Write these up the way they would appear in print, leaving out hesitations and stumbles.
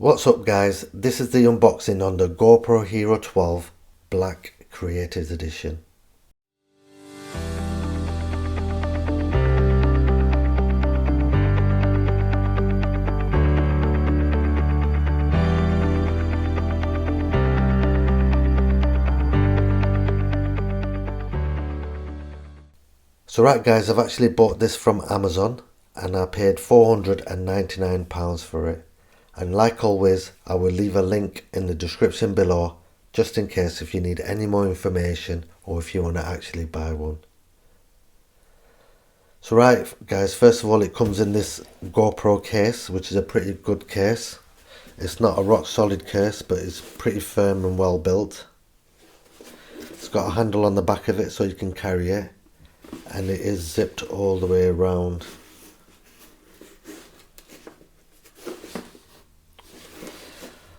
What's up guys, this is the unboxing on the GoPro Hero 12 Black Creator Edition. So right guys, I've actually bought this from Amazon and I paid £499 for it. And like always, I will leave a link in the description below just in case if you need any more information or if you want to actually buy one. So right guys, first of all it comes in this GoPro case, which is a pretty good case. It's not a rock solid case, but it's pretty firm and well built. It's got a handle on the back of it so you can carry it, and it is zipped all the way around.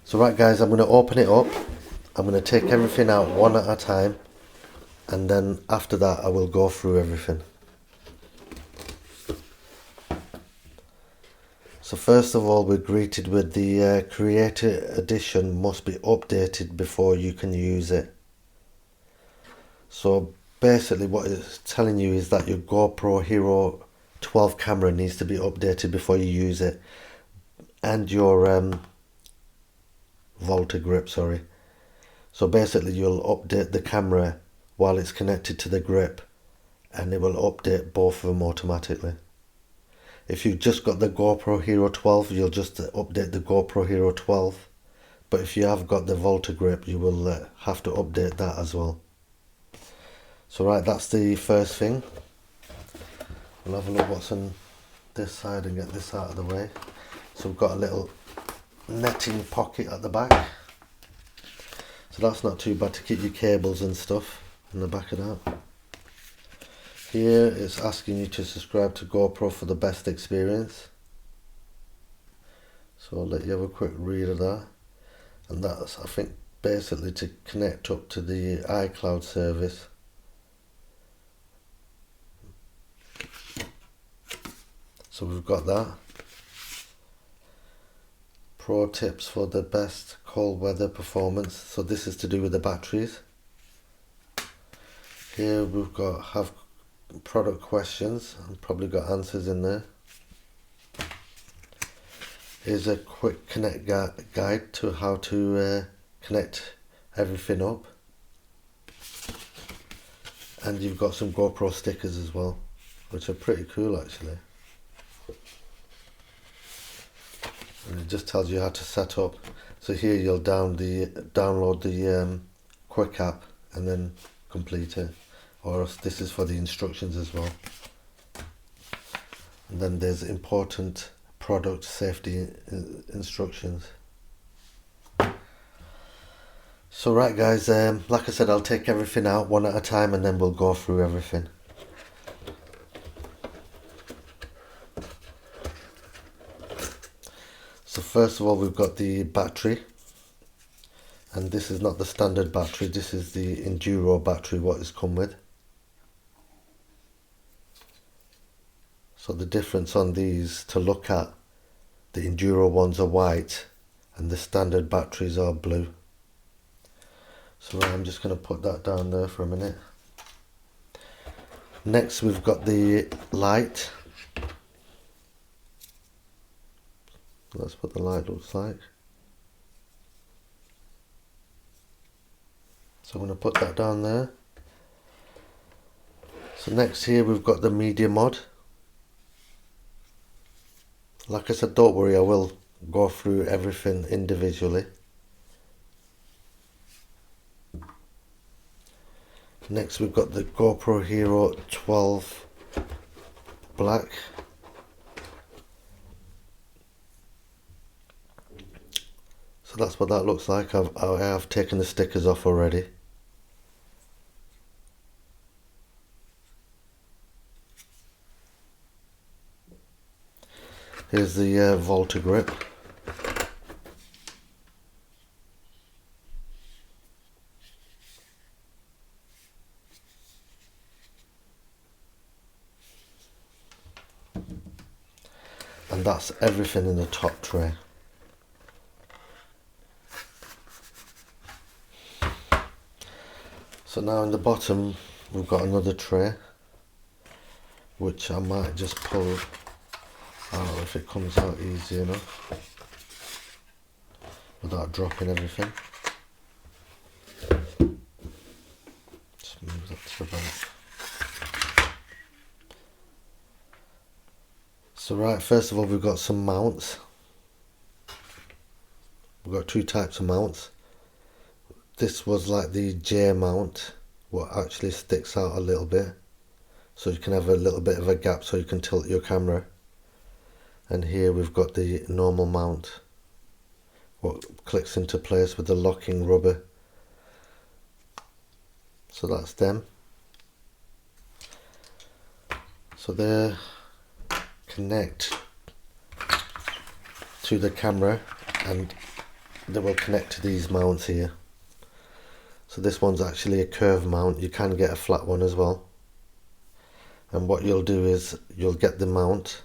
So right guys, I'm going to open it up. I'm going to take everything out one at a time, and then after that I will go through everything. So first of all, we're greeted with the Creator Edition must be updated before you can use it. So basically what it's telling you is that your GoPro Hero 12 camera needs to be updated before you use it, and your Volta grip, sorry. So basically you'll update the camera while it's connected to the grip, and it will update both of them automatically. If you've just got the GoPro Hero 12, you'll just update the GoPro Hero 12. But if you have got the Volta grip, you will have to update that as well. So right, that's the first thing. We'll have a look what's on this side and get this out of the way. So we've got a little netting pocket at the back, so that's not too bad to keep your cables and stuff in the back of that. Here it's asking you to subscribe to GoPro for the best experience, so I'll let you have a quick read of that. And that's, I think, basically to connect up to the iCloud service. So we've got that. Pro tips for the best cold weather performance. So this is to do with the batteries. Here we've got have product questions and probably got answers in there. Here's a quick connect guide to how to connect everything up. And you've got some GoPro stickers as well, which are pretty cool actually. And it just tells you how to set up. So here you'll download the quick app and then complete it, or else this is for the instructions as well. And then there's important product safety instructions. So right guys, like I said, I'll take everything out one at a time and then we'll go through everything. So first of all, we've got the battery, and this is not the standard battery, this is the Enduro battery what it's come with. So the difference on these to look at, the Enduro ones are white and the standard batteries are blue. So I'm just going to put that down there for a minute. Next we've got the light. That's what the light looks like. So I'm going to put that down there. So next here we've got the media mod. Like I said, don't worry, I will go through everything individually. Next we've got the GoPro Hero 12 Black. So that's what that looks like. I have taken the stickers off already. Here's the Volta grip. And that's everything in the top tray. So now in the bottom we've got another tray, which I might just pull out if it comes out easy enough without dropping everything. Just move that to the back. So right, first of all we've got some mounts. We've got two types of mounts. This was like the J mount, what actually sticks out a little bit, so you can have a little bit of a gap so you can tilt your camera. And here we've got the normal mount, what clicks into place with the locking rubber. So that's them. So they connect to the camera and they will connect to these mounts here. So this one's actually a curved mount. You can get a flat one as well. And what you'll do is you'll get the mount,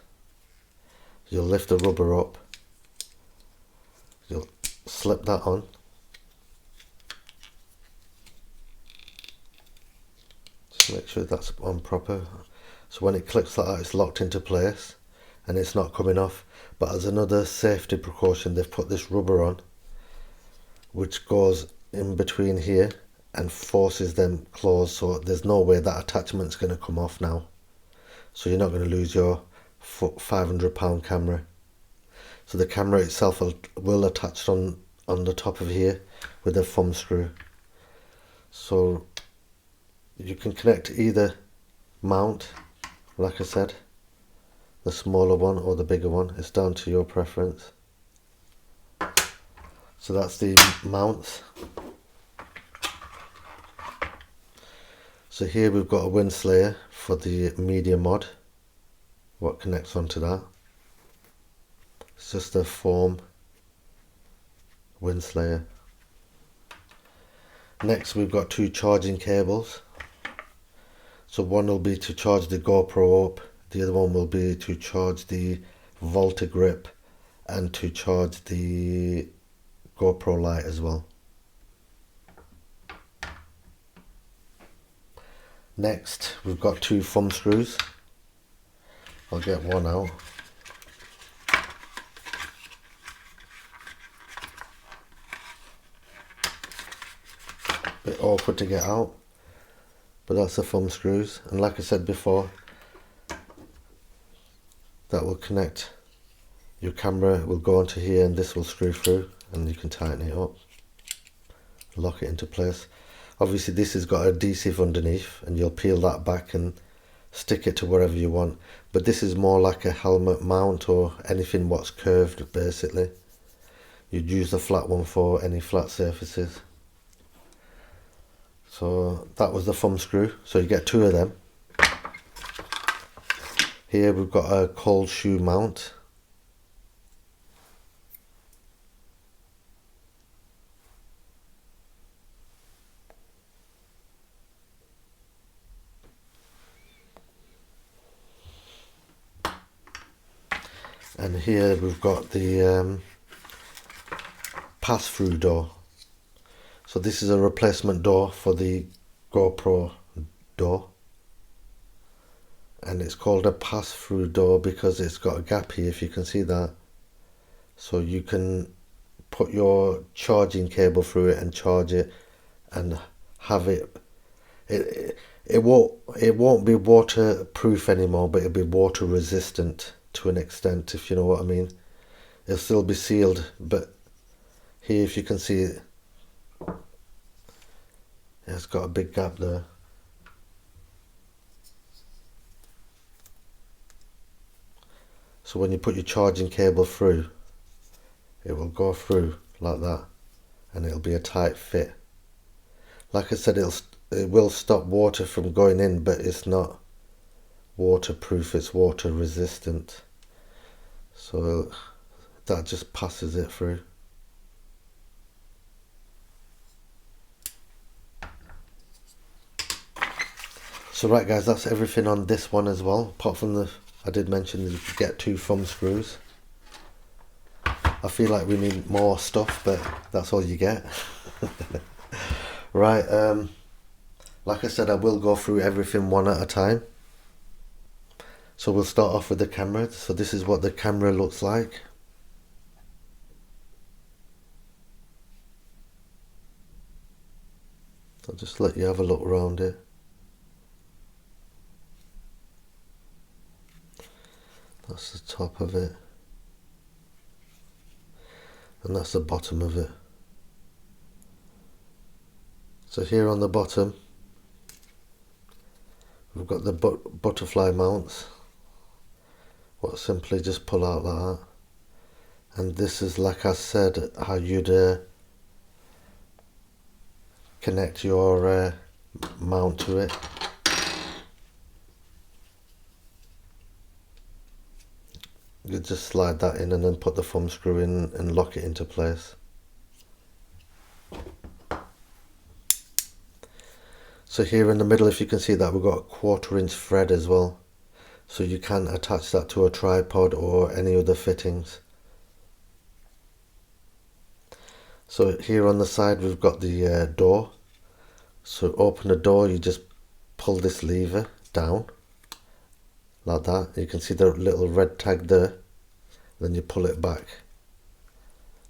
you'll lift the rubber up, you'll slip that on, just make sure that's on proper. So when it clicks like that, it's locked into place and it's not coming off. But as another safety precaution, they've put this rubber on which goes in between here and forces them closed, so there's no way that attachment's going to come off now. So you're not going to lose your £500 camera. So the camera itself will attach on the top of here with a thumb screw. So you can connect either mount, like I said, the smaller one or the bigger one. It's down to your preference. So that's the mounts. So here we've got a wind slayer for the media mod, what connects onto that. It's just a foam wind slayer. Next we've got two charging cables. So one will be to charge the GoPro up, the other one will be to charge the Volta grip and to charge the GoPro light as well. Next we've got two thumb screws. I'll get one out. Bit awkward to get out, but that's the thumb screws, and like I said before, that will connect. Your camera will go onto here and this will screw through and you can tighten it up, lock it into place. Obviously this has got adhesive underneath and you'll peel that back and stick it to wherever you want, but this is more like a helmet mount or anything what's curved basically. You'd use the flat one for any flat surfaces. So that was the thumb screw, so you get two of them. Here we've got a cold shoe mount. And here we've got the pass-through door. So this is a replacement door for the GoPro door. And it's called a pass-through door because it's got a gap here, if you can see that. So you can put your charging cable through it and charge it and have it. It won't be waterproof anymore, but it'll be water resistant to an extent, if you know what I mean. It'll still be sealed, but here, if you can see it, it's got a big gap there. So when you put your charging cable through, it will go through like that and it'll be a tight fit. Like I said, it will stop water from going in, but it's not waterproof, it's water resistant. So that just passes it through. So right guys, that's everything on this one as well, apart from the, I did mention that you could get two thumb screws. I feel like we need more stuff, but that's all you get. Right, Like I said, I will go through everything one at a time. So we'll start off with the camera. So this is what the camera looks like. I'll just let you have a look around it. That's the top of it. And that's the bottom of it. So here on the bottom, we've got the butterfly mounts. What simply just pull out like that. And this is, like I said, how you'd connect your mount to it. You just slide that in and then put the thumb screw in and lock it into place. So here in the middle, if you can see that, we've got a 1/4 inch thread as well. So you can attach that to a tripod or any other fittings. So here on the side we've got the door. So open the door, you just pull this lever down like that. You can see the little red tag there. Then you pull it back.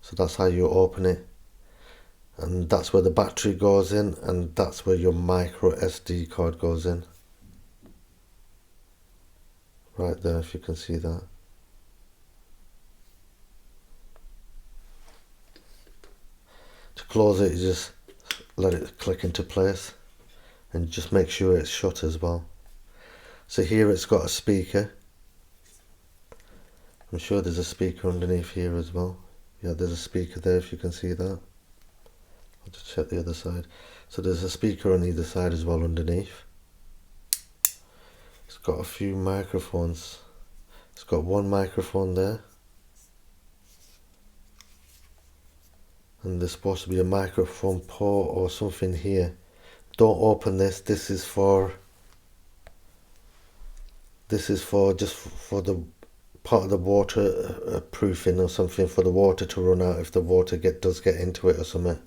So that's how you open it. And that's where the battery goes in, and that's where your micro SD card goes in. Right there, if you can see that. To close it, you just let it click into place and just make sure it's shut as well. So here it's got a speaker. I'm sure there's a speaker underneath here as well. Yeah, there's a speaker there if you can see that. I'll just check the other side. So there's a speaker on either side as well underneath. It's got a few microphones. It's got one microphone there. And there's supposed to be a microphone port or something here. Don't open this. This is for just for the part of the water proofing or something, for the water to run out if the water does get into it or something.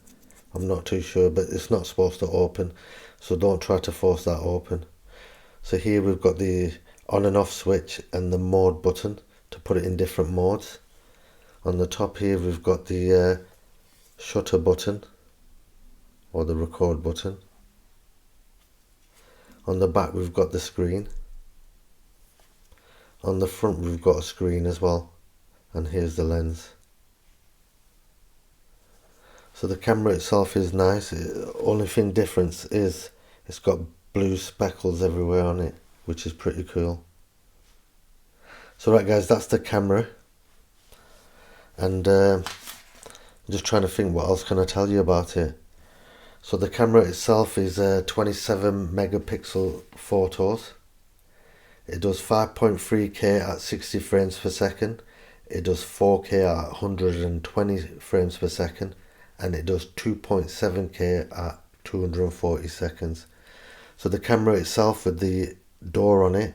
I'm not too sure, but it's not supposed to open, so don't try to force that open. So here we've got the on and off switch and the mode button to put it in different modes. On the top here we've got the shutter button or the record button. On the back we've got the screen. On the front we've got a screen as well, and here's the lens. So the camera itself is nice. Only thing difference is it's got blue speckles everywhere on it, which is pretty cool. So right guys, that's the camera, and I'm just trying to think what else can I tell you about it. So the camera itself is 27 megapixel photos. It does 5.3K at 60 frames per second. It does 4K at 120 frames per second. And it does 2.7K at 240 seconds. So the camera itself with the door on it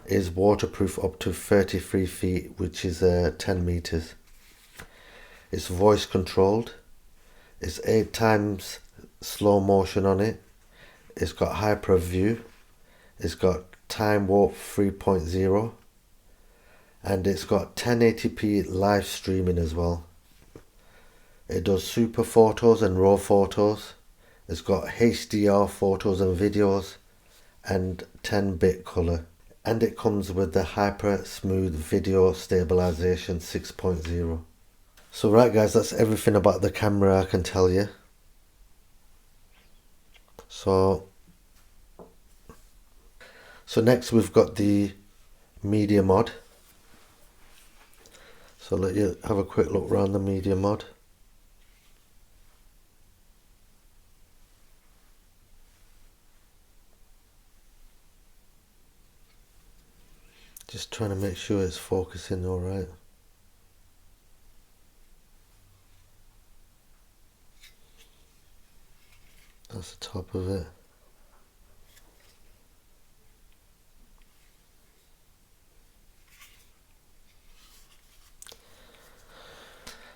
is waterproof up to 33 feet, which is 10 meters. It's voice controlled. It's 8 times slow motion on it. It's got hyper view. It's got time warp 3.0, and it's got 1080p live streaming as well. It does super photos and raw photos. It's got HDR photos and videos and 10-bit color, and it comes with the hyper smooth video stabilization 6.0. So right guys, that's everything about the camera I can tell you. So next we've got the media mod. So let you have a quick look around the media mod. Just trying to make sure it's focusing all right. That's the top of it.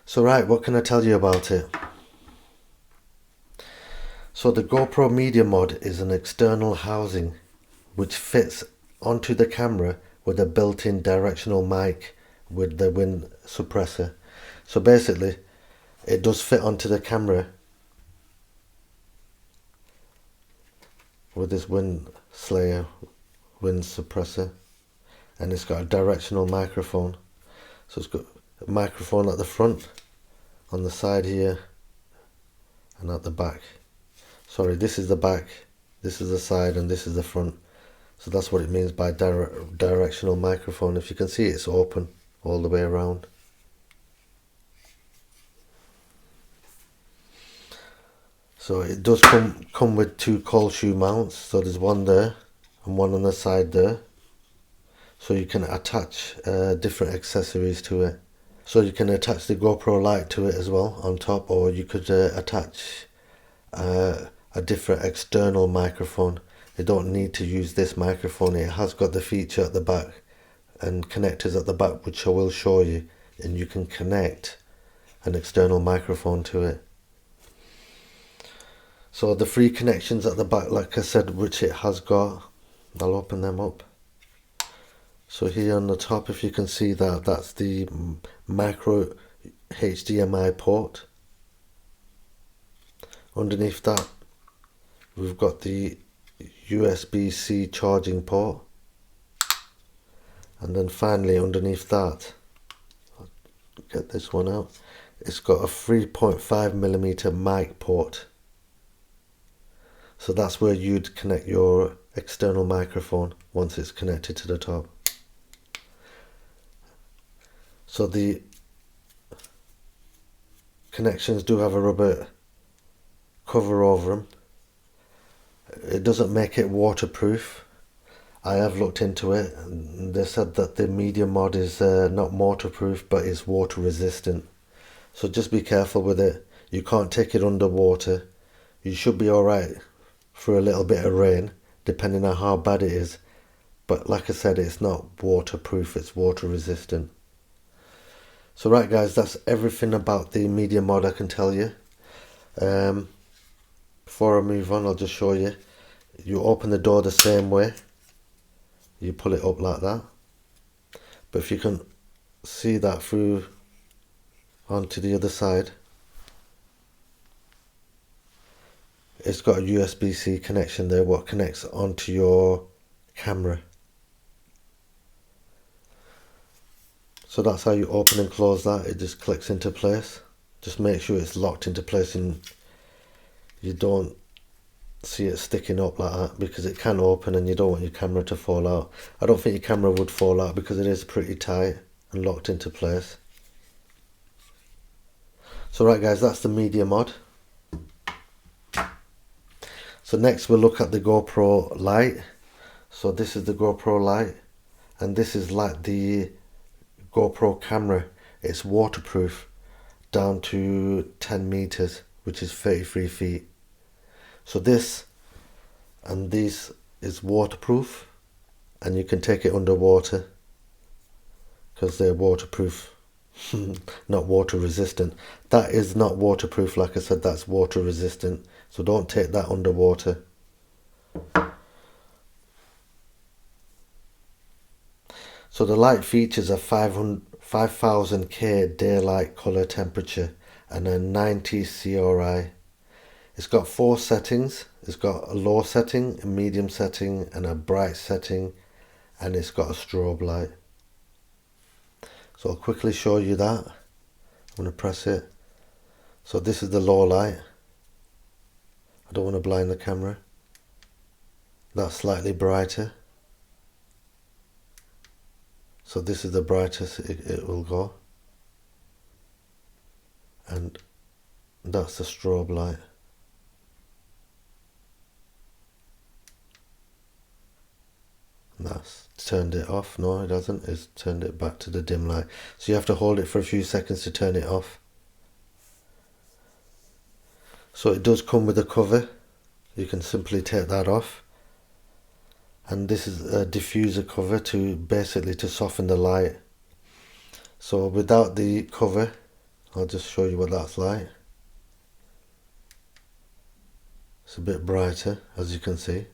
So right, what can I tell you about it? So the GoPro Media Mod is an external housing which fits onto the camera with a built-in directional mic with the wind suppressor. So basically it does fit onto the camera with this wind suppressor, and it's got a directional microphone. So it's got a microphone at the front, on the side here, and at the back. Sorry, this is the back, this is the side, and this is the front. So that's what it means by directional microphone. If you can see, it's open all the way around. So it does come with two cold shoe mounts. So there's one there and one on the side there. So you can attach different accessories to it. So you can attach the GoPro light to it as well on top, or you could attach a different external microphone. You don't need to use this microphone. It has got the feature at the back and connectors at the back, which I will show you, and you can connect an external microphone to it. So the three connections at the back, like I said, which it has got, I'll open them up. So here on the top, if you can see that, that's the micro HDMI port. Underneath that, we've got the USB-C charging port, and then finally underneath that, I'll get this one out, it's got a 3.5mm mic port. So that's where you'd connect your external microphone once it's connected to the top. So the connections do have a rubber cover over them. It doesn't make it waterproof. I have looked into it, and they said that the Media Mod is not waterproof, but is water resistant. So just be careful with it. You can't take it underwater. You should be alright for a little bit of rain, depending on how bad it is. But like I said, it's not waterproof, it's water resistant. So right guys, that's everything about the Media Mod I can tell you. Before I move on, I'll just show you. You open the door the same way. You pull it up like that. But if you can see that through onto the other side, it's got a USB-C connection there, what connects onto your camera. So that's how you open and close that. It just clicks into place. Just make sure it's locked into place and you don't see it sticking up like that, because it can open and you don't want your camera to fall out. I don't think your camera would fall out because it is pretty tight and locked into place. So right guys, that's the Media Mod. So next we'll look at the GoPro light. So this is the GoPro light, and this is like the GoPro camera. It's waterproof down to 10 meters, which is 33 feet. So this and this is waterproof, and you can take it underwater because they're waterproof. Not water resistant. That is not waterproof, like I said, that's water resistant. So don't take that underwater. So the light features a 5000K daylight color temperature and a 90 CRI. It's got 4 settings. It's got a low setting, a medium setting, and a bright setting, and it's got a strobe light. So I'll quickly show you that. I'm going to press it. So this is the low light. I don't want to blind the camera. That's slightly brighter. So this is the brightest it will go. And that's the strobe light. That's turned it off. No, it hasn't. It's turned it back to the dim light. So you have to hold it for a few seconds to turn it off. So it does come with a cover. You can simply take that off. And this is a diffuser cover to basically to soften the light. So without the cover, I'll just show you what that's like. It's a bit brighter, as you can see.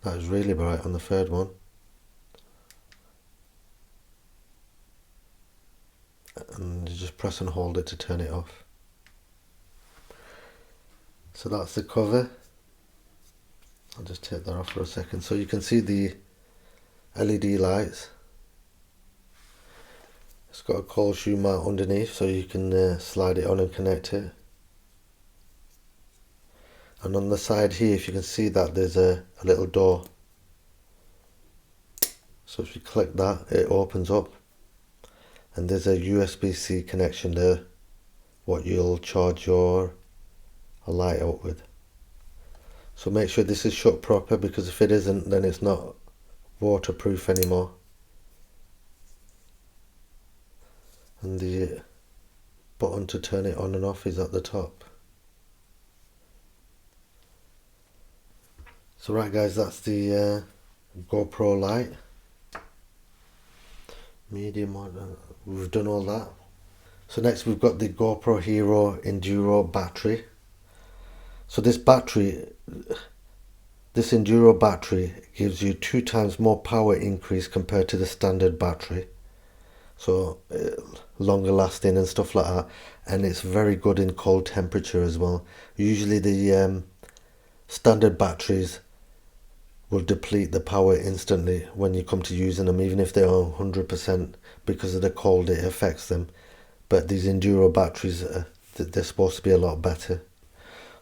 That is really bright on the third one. And you just press and hold it to turn it off. So that's the cover. I'll just take that off for a second. So you can see the LED lights. It's got a cold shoe mount underneath, so you can slide it on and connect it. And on the side here, if you can see that, there's a little door. So if you click that, it opens up. And there's a USB-C connection there, what you'll charge your light up with. So make sure this is shut proper, because if it isn't, then it's not waterproof anymore. And the button to turn it on and off is at the top. So right guys, that's the GoPro light. Medium one, we've done all that. So next we've got the GoPro Hero Enduro Battery. So this Enduro battery gives you 2 times more power increase compared to the standard battery. So longer lasting and stuff like that, and it's very good in cold temperature as well. Usually the standard batteries will deplete the power instantly when you come to using them, even if they are 100%, because of the cold it affects them. But these Enduro batteries, they're supposed to be a lot better.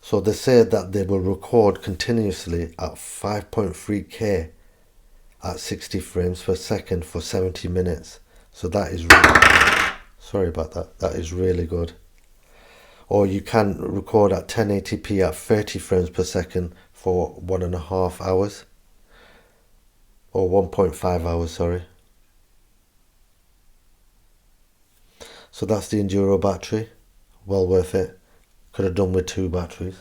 So they say that they will record continuously at 5.3K at 60 frames per second for 70 minutes. So that is really, sorry about that, that is really good. Or you can record at 1080p at 30 frames per second for 1.5 hours. Or 1.5 hours, sorry. So that's the Enduro battery. Well worth it. Could have done with 2 batteries.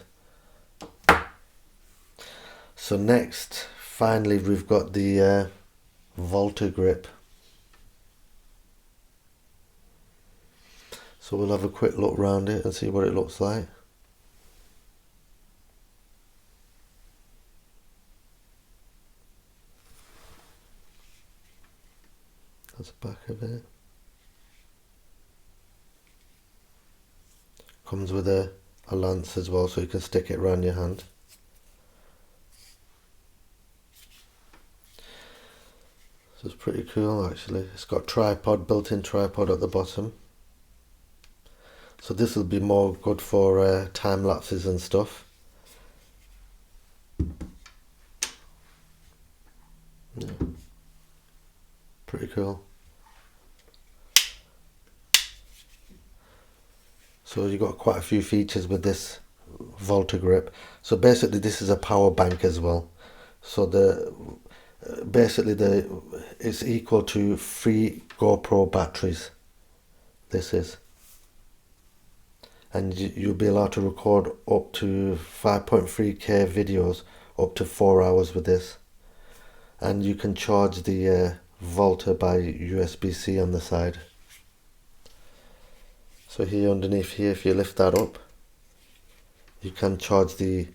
So next, finally, we've got the Volta grip. So we'll have a quick look around it and see what it looks like. That's the back of it. Comes with a lance as well, so you can stick it around your hand. So it's pretty cool actually. It's got tripod, built-in tripod at the bottom. So this will be more good for time lapses and stuff. Yeah. Pretty cool. So you've got quite a few features with this Volta grip. So basically this is a power bank as well. So it's equal to 3 GoPro batteries. This is. And you'll be allowed to record up to 5.3K videos up to 4 hours with this. And you can charge the Volta by USB-C on the side. So here underneath here, if you lift that up, you can charge the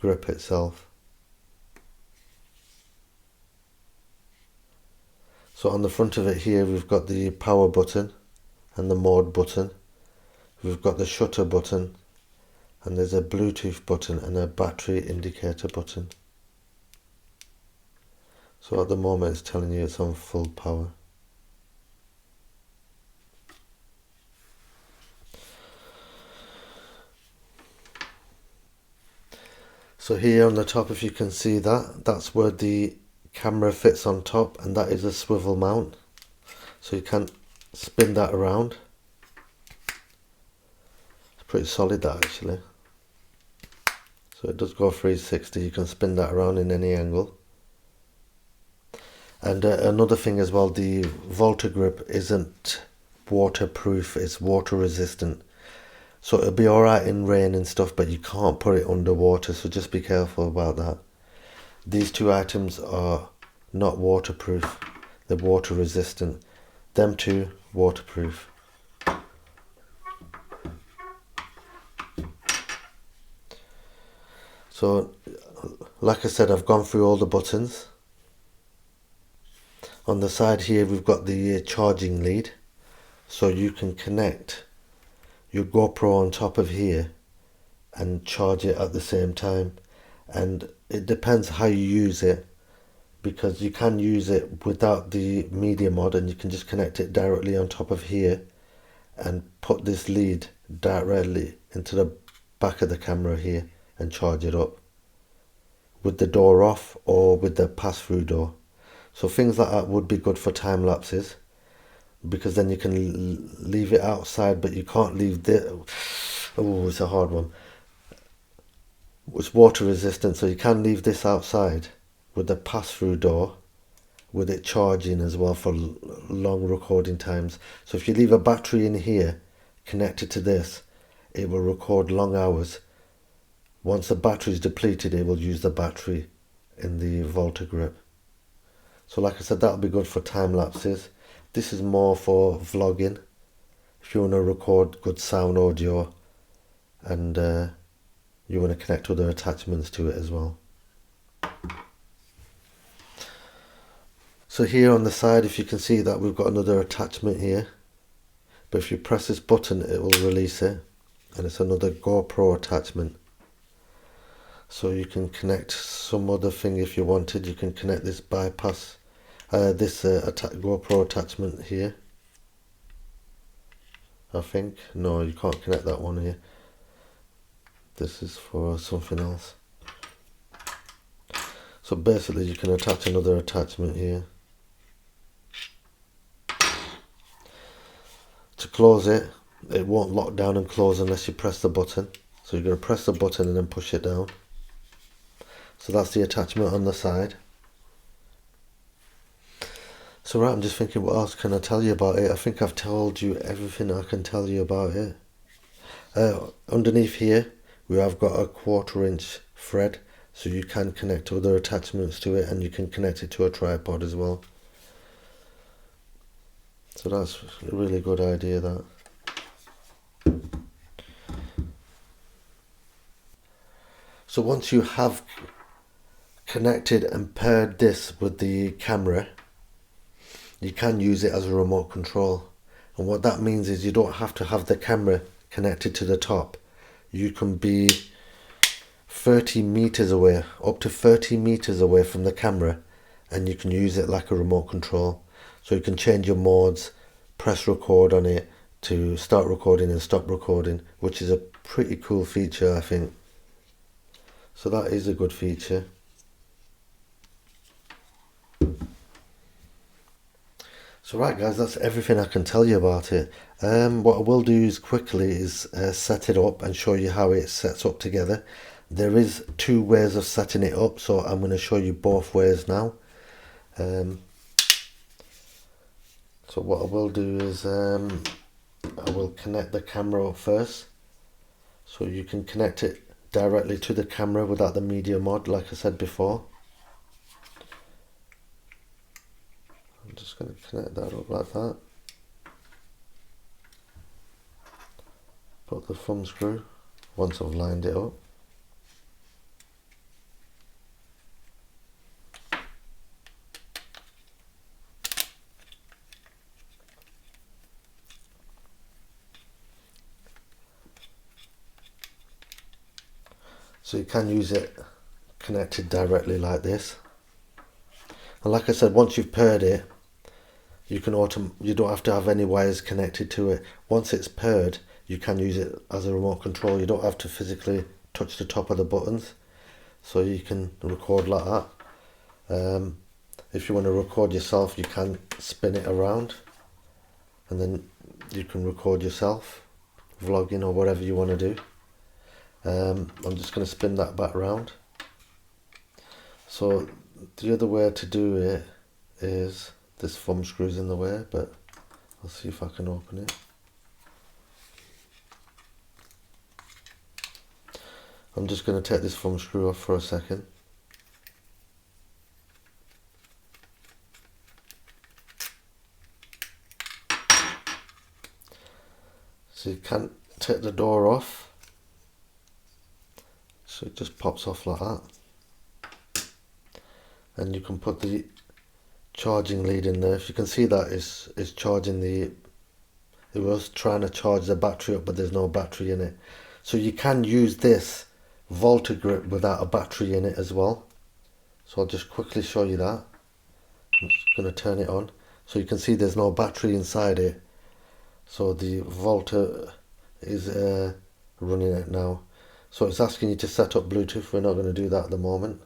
grip itself. So on the front of it here, we've got the power button and the mode button. We've got the shutter button, and there's a Bluetooth button and a battery indicator button. So at the moment it's telling you it's on full power. So here on the top, if you can see that, that's where the camera fits on top, and that is a swivel mount. So you can spin that around. It's pretty solid that actually. So it does go 360, you can spin that around in any angle. And another thing as well, the Volta grip isn't waterproof, it's water resistant. So it'll be alright in rain and stuff, but you can't put it underwater, so just be careful about that. These 2 items are not waterproof, they're water resistant. Them 2, waterproof. So like I said, I've gone through all the buttons. On the side here we've got the charging lead, so you can connect your GoPro on top of here and charge it at the same time. And it depends how you use it, because you can use it without the media mod and you can just connect it directly on top of here and put this lead directly into the back of the camera here and charge it up with the door off or with the pass-through door. So things like that would be good for time lapses, because then you can leave it outside, but you can't leave the, oh, it's a hard one. It's water resistant, so you can leave this outside with the pass-through door, with it charging as well for long recording times. So if you leave a battery in here connected to this, it will record long hours. Once the battery is depleted, it will use the battery in the Volta grip. So like I said, that'll be good for time lapses. This is more for vlogging, if you want to record good sound audio and you want to connect other attachments to it as well. So here on the side, if you can see that we've got another attachment here, but if you press this button it will release it, and it's another GoPro attachment. So you can connect some other thing if you wanted. You can connect this bypass, GoPro attachment here. I think, no, you can't connect that one here. This is for something else. So basically you can attach another attachment here. To close it, it won't lock down and close unless you press the button. So you're going to press the button and then push it down. So that's the attachment on the side. So right, I'm just thinking, what else can I tell you about it? I think I've told you everything I can tell you about it. Underneath here we have got a 1/4 inch thread, so you can connect other attachments to it, and you can connect it to a tripod as well. So that's a really good idea, that. So once you have connected and paired this with the camera, you can use it as a remote control. And what that means is you don't have to have the camera connected to the top. You can be 30 meters away, up to 30 meters away from the camera, and you can use it like a remote control. So you can change your modes, press record on it to start recording and stop recording, which is a pretty cool feature, I think. So that is a good feature. So right guys, that's everything I can tell you about it. What I will do is quickly is set it up and show you how it sets up together. There is 2 ways of setting it up, so I'm going to show you both ways now. So what I will do is I will connect the camera up first, so you can connect it directly to the camera without the media mod, like I said before. I'm just going to connect that up like that. Put the thumb screw once I've lined it up. So you can use it connected directly like this. And like I said, once you've paired it, you don't have to have any wires connected to it. Once it's paired, you can use it as a remote control. You don't have to physically touch the top of the buttons, so you can record like that. If you want to record yourself, you can spin it around and then you can record yourself vlogging or whatever you want to do. I'm just going to spin that back around. So the other way to do it is, this thumb screw's in the way, but I'll see if I can open it. I'm just going to take this thumb screw off for a second. So you can take the door off. So it just pops off like that, and you can put the charging lead in there. If you can see that is charging the, it was trying to charge the battery up, but there's no battery in it. So you can use this Volta grip without a battery in it as well. So I'll just quickly show you that. I'm just going to turn it on. So you can see there's no battery inside it. So the Volta is running it now. So it's asking you to set up Bluetooth. We're not going to do that at the moment.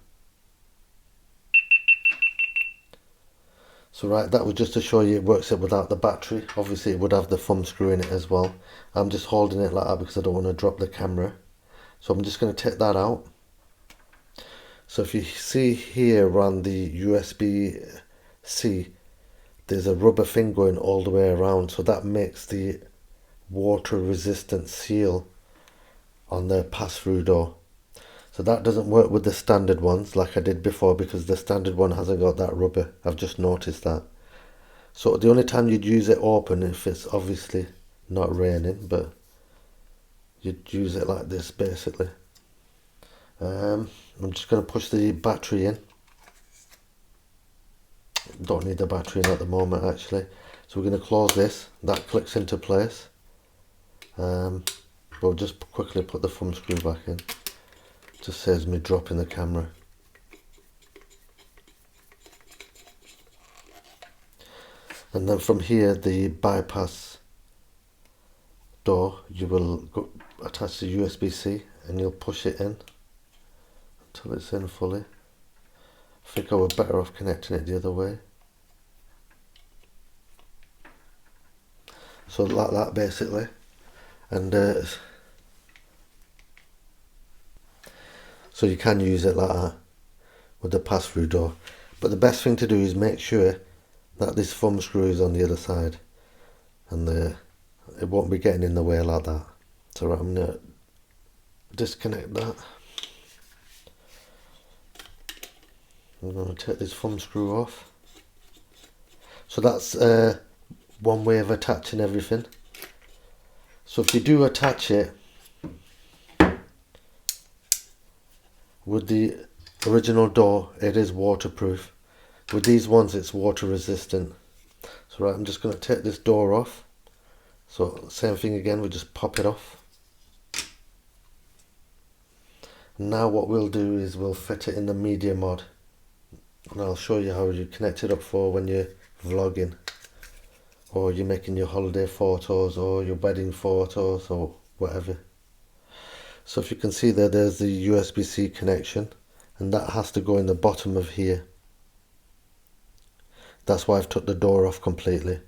So right, that was just to show you it works it without the battery. Obviously it would have the thumb screw in it as well. I'm just holding it like that because I don't want to drop the camera. So I'm just going to take that out. So if you see here on the USB-C, there's a rubber thing going all the way around. So that makes the water resistant seal on the pass-through door. So that doesn't work with the standard ones like I did before, because the standard one hasn't got that rubber. I've just noticed that. So the only time you'd use it open if it's obviously not raining, but you'd use it like this basically. I'm just going to push the battery in. Don't need the battery in at the moment actually. So we're going to close this. That clicks into place. We'll just quickly put the thumb screw back in. Just saves me dropping the camera. And then from here, the bypass door, you will attach the USB-C and you'll push it in until it's in fully. I think I were better off connecting it the other way. So like that basically. And so you can use it like that with the pass-through door. But the best thing to do is make sure that this thumb screw is on the other side, and it won't be getting in the way like that. So right, I'm going to disconnect that. I'm going to take this thumb screw off. So that's one way of attaching everything. So if you do attach it with the original door, it is waterproof. With these ones it's water resistant. So right, I'm just going to take this door off. So same thing again, we just pop it off. Now what we'll do is we'll fit it in the media mod. And I'll show you how you connect it up for when you're vlogging, or you're making your holiday photos, or your wedding photos, or whatever. So if you can see there, there's the USB-C connection, and that has to go in the bottom of here. That's why I've took the door off completely.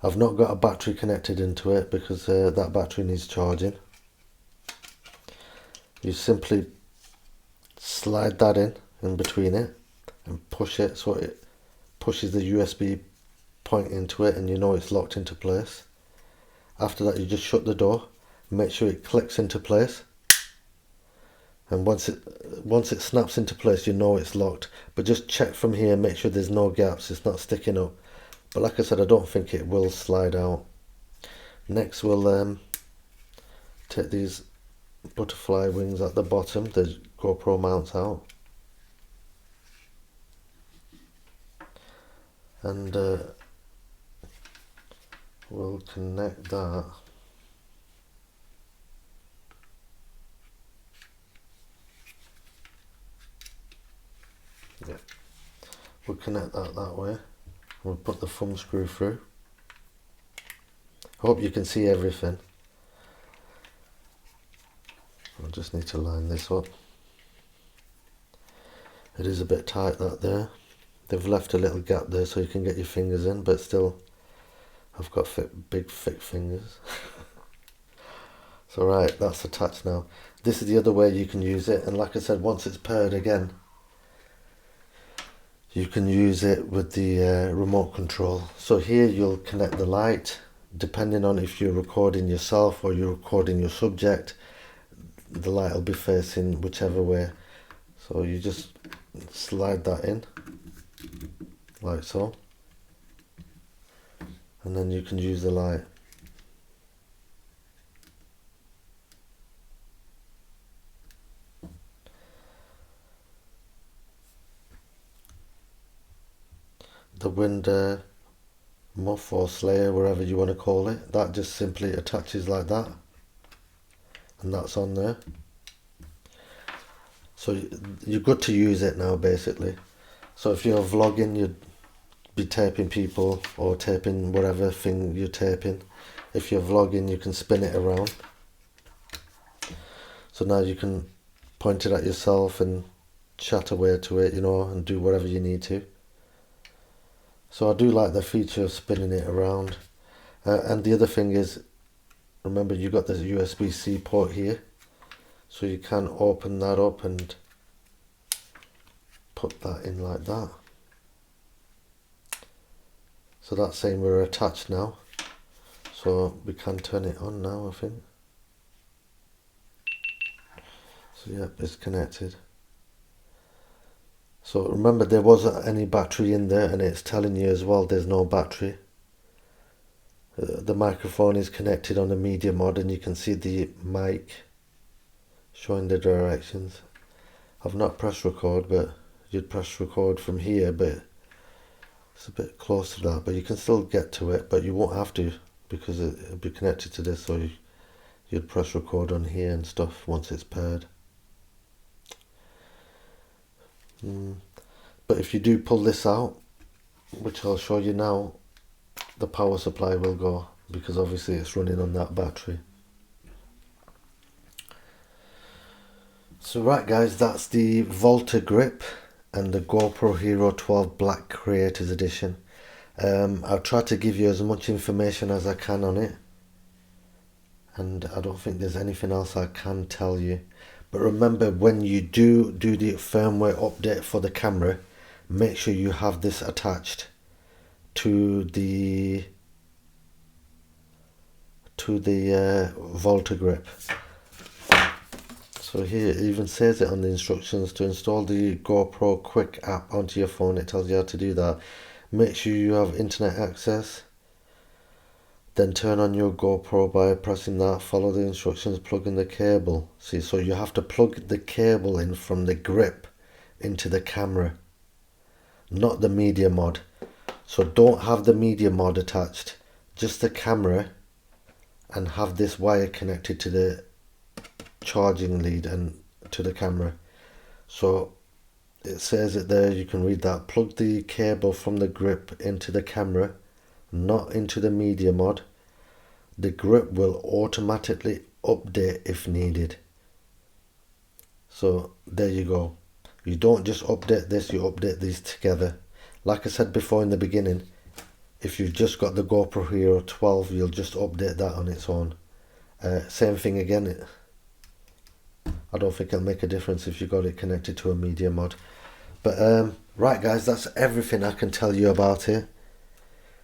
I've not got a battery connected into it because that battery needs charging. You simply slide that in between it and push it so it pushes the USB point into it, and you know it's locked into place. After that, you just shut the door, make sure it clicks into place, and once it snaps into place, you know it's locked. But just check from here, make sure there's no gaps, it's not sticking up. But like I said, I don't think it will slide out. Next we'll take these butterfly wings at the bottom, the GoPro mounts out, and we'll connect that. Yeah, we'll connect that way. We'll put the thumb screw through. I hope you can see everything. I just need to line this up. It is a bit tight that there. They've left a little gap there so you can get your fingers in, but still I've got big thick fingers. So right, that's attached now. This is the other way you can use it, and like I said, once it's paired again, you can use it with the remote control. So here you'll connect the light, depending on if you're recording yourself or you're recording your subject, the light will be facing whichever way. So you just slide that in like so, and then you can use the light. the wind muff or slayer, whatever you want to call it, that just simply attaches like that, and that's on there. So you're good to use it now basically. So if you're vlogging, you'd be taping people or taping whatever thing you're taping. If you're vlogging, you can spin it around. So now you can point it at yourself and chat away to it, you know, and do whatever you need to. So I do like the feature of spinning it around. And the other thing is, remember you got this USB-C port here. So you can open that up and put that in like that. So that's saying we're attached now. So we can turn it on now, I think. So yep, it's connected. So remember there wasn't any battery in there, and it's telling you as well there's no battery. The microphone is connected on the media mod, and you can see the mic showing the directions. I've not pressed record, but you'd press record from here, but it's a bit close to that, but you can still get to it, but you won't have to because it'll be connected to this, so you'd press record on here and stuff once it's paired. But if you do pull this out, which I'll show you now, the power supply will go because obviously it's running on that battery. So right guys, that's the Volta grip and the GoPro HERO12 Black Creator Edition. I'll try to give you as much information as I can on it, and I don't think there's anything else I can tell you. But remember, when you do the firmware update for the camera, make sure you have this attached to the Volta grip. So here it even says it on the instructions, to install the GoPro Quick app onto your phone. It tells you how to do that. Make sure you have internet access. Then turn on your GoPro by pressing that. Follow the instructions, plug in the cable. See, so you have to plug the cable in from the grip into the camera, not the media mod. So don't have the media mod attached, just the camera, and have this wire connected to the charging lead and to the camera. So it says it there, you can read that. Plug the cable from the grip into the camera, not into the media mod. The grip will automatically update if needed. So there you go. You don't just update this, you update these together. Like I said before in the beginning, if you've just got the GoPro Hero 12, you'll just update that on its own. Same thing again, I don't think it'll make a difference if you got it connected to a media mod. But right guys, that's everything I can tell you about it.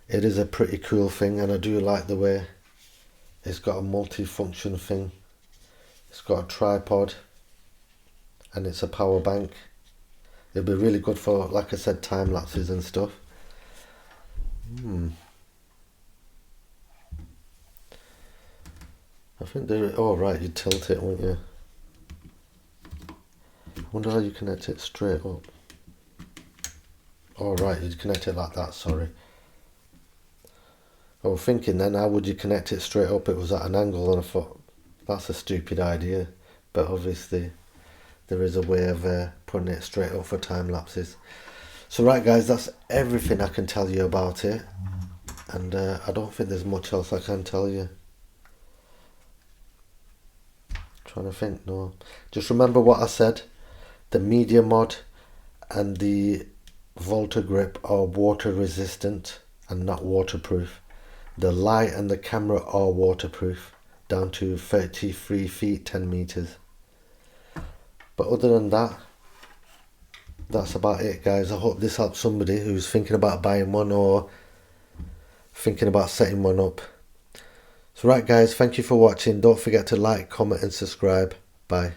It is a pretty cool thing, and I do like the way it's got a multi-function thing. It's got a tripod and it's a power bank. It'll be really good for, like I said, time lapses and stuff. I think there. Oh right, you tilt it, won't you? I wonder how you connect it straight up. Oh right, you connect it like that. Sorry. I was thinking then, how would you connect it straight up? It was at an angle, and I thought that's a stupid idea. But obviously, there is a way of putting it straight up for time lapses. So right guys, that's everything I can tell you about it, and I don't think there's much else I can tell you. Trying to think, no. Just remember what I said. The media mod and the Volta grip are water resistant and not waterproof. The light and the camera are waterproof down to 33 feet 10 meters. But other than that, that's about it guys. I hope this helps somebody who's thinking about buying one or thinking about setting one up. So right guys, thank you for watching. Don't forget to like, comment and subscribe. Bye.